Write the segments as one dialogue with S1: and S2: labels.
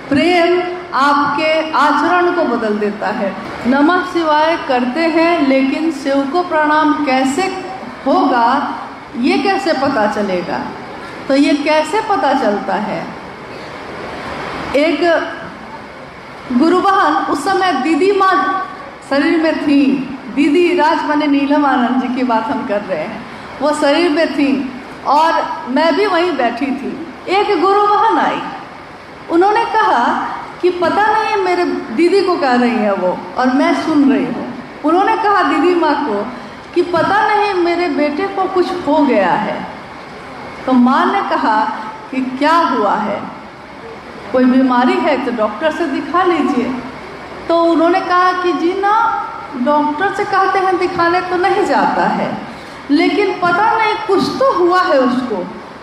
S1: प्रेम आपके आचरण को बदल देता है। नमः शिवाय करते हैं, लेकिन शिव को प्रणाम कैसे होगा, ये कैसे पता चलेगा? तो ये कैसे पता चलता है? एक गुरु बहन, उस समय दीदी माँ शरीर में थी। दीदी राजमणि नीलम आनंद जी की बात हम कर रहे हैं, वो शरीर में थी और मैं भी वहीं बैठी थी। एक गुरु बहन आई, उन्होंने कहा कि पता नहीं मेरे दीदी को कह रही है वो, और मैं सुन रही हूँ। उन्होंने कहा दीदी माँ को कि पता नहीं मेरे बेटे को कुछ हो गया है। तो माँ ने कहा कि क्या हुआ है, कोई बीमारी है तो डॉक्टर से दिखा लीजिए। तो उन्होंने कहा कि जी ना, डॉक्टर से कहते हैं दिखाने तो नहीं जाता है, लेकिन पता नहीं कुछ तो हुआ है उसको,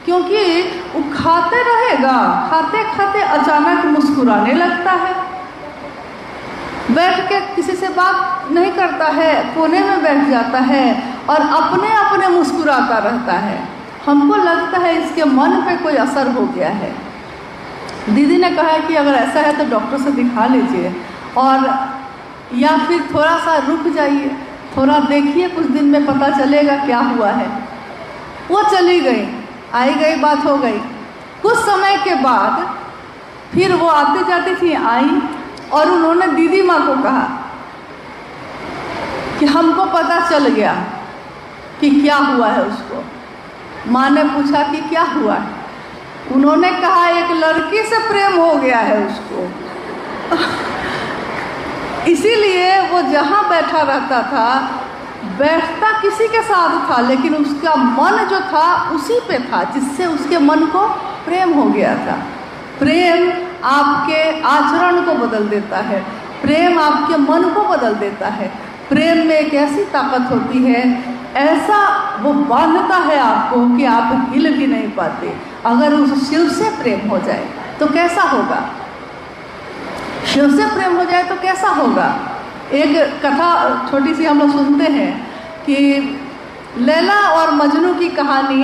S1: क्योंकि वो खाते रहेगा, खाते खाते अचानक मुस्कुराने लगता है, बैठ के किसी से बात नहीं करता है, कोने में बैठ जाता है और अपने अपने मुस्कुराता रहता है। हमको लगता है इसके मन पे कोई असर हो गया है। दीदी ने कहा कि अगर ऐसा है तो डॉक्टर से दिखा लीजिए, और या फिर थोड़ा सा रुक जाइए, थोड़ा देखिए, कुछ दिन में पता चलेगा क्या हुआ है। वो चली गई, आई गई बात हो गई। कुछ समय के बाद फिर वो आती जाती थी, आई और उन्होंने दीदी माँ को कहा कि हमको पता चल गया कि क्या हुआ है उसको। माँ ने पूछा कि क्या हुआ है? उन्होंने कहा एक लड़की से प्रेम हो गया है उसको। इसीलिए वो जहाँ बैठा रहता था, बैठता किसी के साथ था, लेकिन उसका मन जो था उसी पे था, जिससे उसके मन को प्रेम हो गया था। प्रेम आपके आचरण को बदल देता है, प्रेम आपके मन को बदल देता है। प्रेम में एक ऐसी ताकत होती है, ऐसा वो बांधता है आपको कि आप हिल भी नहीं पाते। अगर उस शिव से प्रेम हो जाए तो कैसा होगा? शिव से प्रेम हो जाए तो कैसा होगा? एक कथा छोटी सी हम लोग सुनते हैं कि लैला और मजनू की कहानी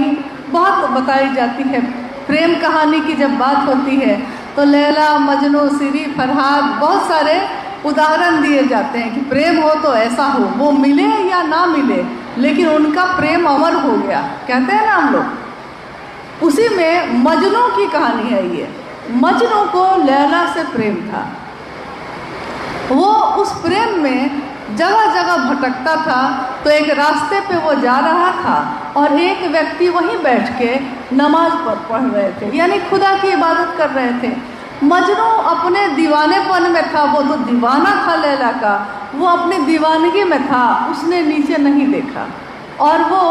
S1: बहुत बताई जाती है। प्रेम कहानी की जब बात होती है तो लैला, मजनू, सिरी, फरहाद, बहुत सारे उदाहरण दिए जाते हैं कि प्रेम हो तो ऐसा हो, वो मिले या ना मिले, लेकिन उनका प्रेम अमर हो गया, कहते हैं ना हम लोग। उसी में मजनू की कहानी है ये। मजनू को लैला से प्रेम था। वो उस प्रेम में जगह जगह भटकता था, तो एक रास्ते पे वो जा रहा था और एक व्यक्ति वहीं बैठ के नमाज पढ़ रहे थे, यानी खुदा की इबादत कर रहे थे। मजनू अपने दीवानेपन में था, वो तो दीवाना था लैला का, वो अपनी दीवानगी में था, उसने नीचे नहीं देखा और वो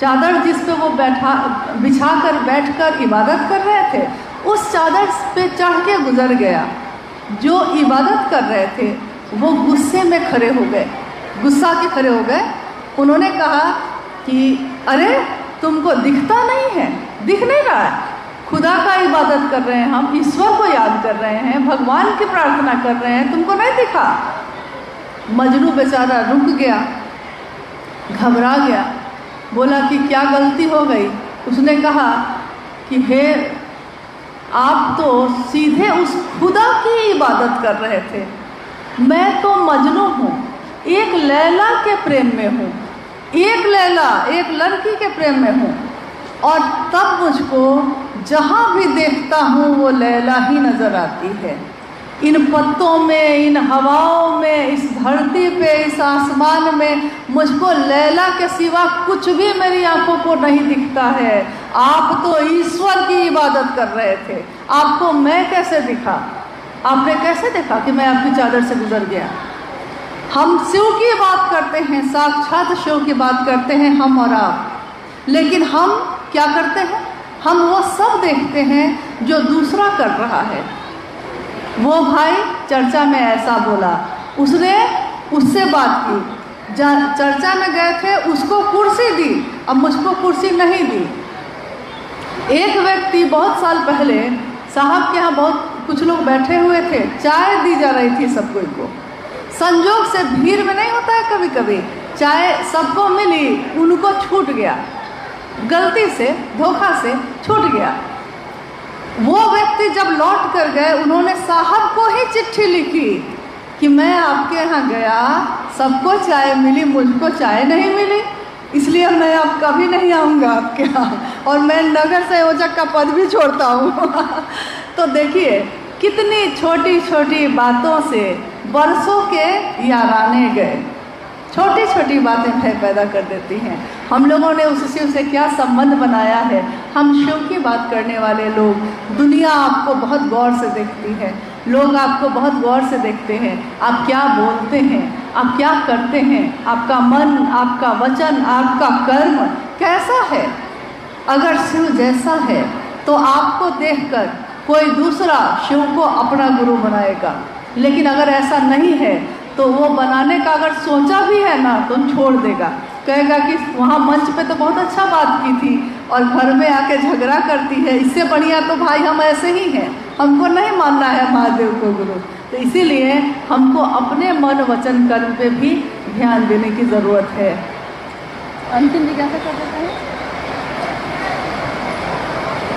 S1: चादर जिस पे वो बिछा कर बैठ कर इबादत कर रहे थे, उस चादर पे चढ़ के गुजर गया। जो इबादत कर रहे थे वो गुस्से में खड़े हो गए, गुस्सा के खड़े हो गए। उन्होंने कहा कि अरे तुमको दिखता नहीं है, दिख नहीं रहा है, खुदा का इबादत कर रहे हैं हम, ईश्वर को याद कर रहे हैं, भगवान की प्रार्थना कर रहे हैं, तुमको नहीं दिखा? मजनू बेचारा रुक गया, घबरा गया, बोला कि क्या गलती हो गई? उसने कहा कि हे, आप तो सीधे उस खुदा की इबादत कर रहे थे, मैं तो मजनू हूँ, एक लैला के प्रेम में हूँ, एक लैला, एक लड़की के प्रेम में हूँ, और तब मुझको जहाँ भी देखता हूँ वो लैला ही नज़र आती है। इन पत्तों में, इन हवाओं में, इस धरती पे, इस आसमान में मुझको लैला के सिवा कुछ भी मेरी आंखों को नहीं दिखता है। आप तो ईश्वर की इबादत कर रहे थे, आपको मैं कैसे दिखा? आपने कैसे देखा कि मैं आपकी चादर से गुजर गया? हम शिव की बात करते हैं, साक्षात शिव की बात करते हैं हम और आप, लेकिन हम क्या करते हैं? हम वो सब देखते हैं जो दूसरा कर रहा है। वो भाई चर्चा में ऐसा बोला, उसने उससे बात की, चर्चा में गए थे, उसको कुर्सी दी, अब मुझको कुर्सी नहीं दी। एक व्यक्ति बहुत साल पहले साहब के यहाँ बहुत कुछ लोग बैठे हुए थे, चाय दी जा रही थी सब कोई को, संजोग से भीड़ में नहीं होता है कभी कभी, चाय सबको मिली, उनको छूट गया, गलती से, धोखा से छूट गया। वो व्यक्ति जब लौट कर गए, उन्होंने साहब को ही चिट्ठी लिखी कि मैं आपके यहाँ गया, सबको चाय मिली, मुझको चाय नहीं मिली, इसलिए मैं अब कभी नहीं आऊँगा आपके यहाँ, और मैं नगर संयोजक का पद भी छोड़ता हूँ। तो देखिए कितनी छोटी छोटी बातों से बरसों के याराने गए। छोटी छोटी बातें भय पैदा कर देती हैं। हम लोगों ने उस शिव से क्या संबंध बनाया है। हम शिव की बात करने वाले लोग, दुनिया आपको बहुत गौर से देखती है, लोग आपको बहुत गौर से देखते हैं, आप क्या बोलते हैं, आप क्या करते हैं, आपका मन, आपका वचन, आपका कर्म कैसा है। अगर शिव जैसा है तो आपको देखकर कोई दूसरा शिव को अपना गुरु बनाएगा, लेकिन अगर ऐसा नहीं है तो वो बनाने का अगर सोचा भी है ना तो छोड़ देगा, कहेगा कि वहाँ मंच पे तो बहुत अच्छा बात की थी और घर में आके झगड़ा करती है, इससे बढ़िया तो भाई हम ऐसे ही हैं, हमको नहीं मानना है महादेव को गुरु। तो इसीलिए हमको अपने मन वचन कर्म पे भी ध्यान देने की ज़रूरत है।
S2: अंतिम जिज्ञासा कर देते हैं।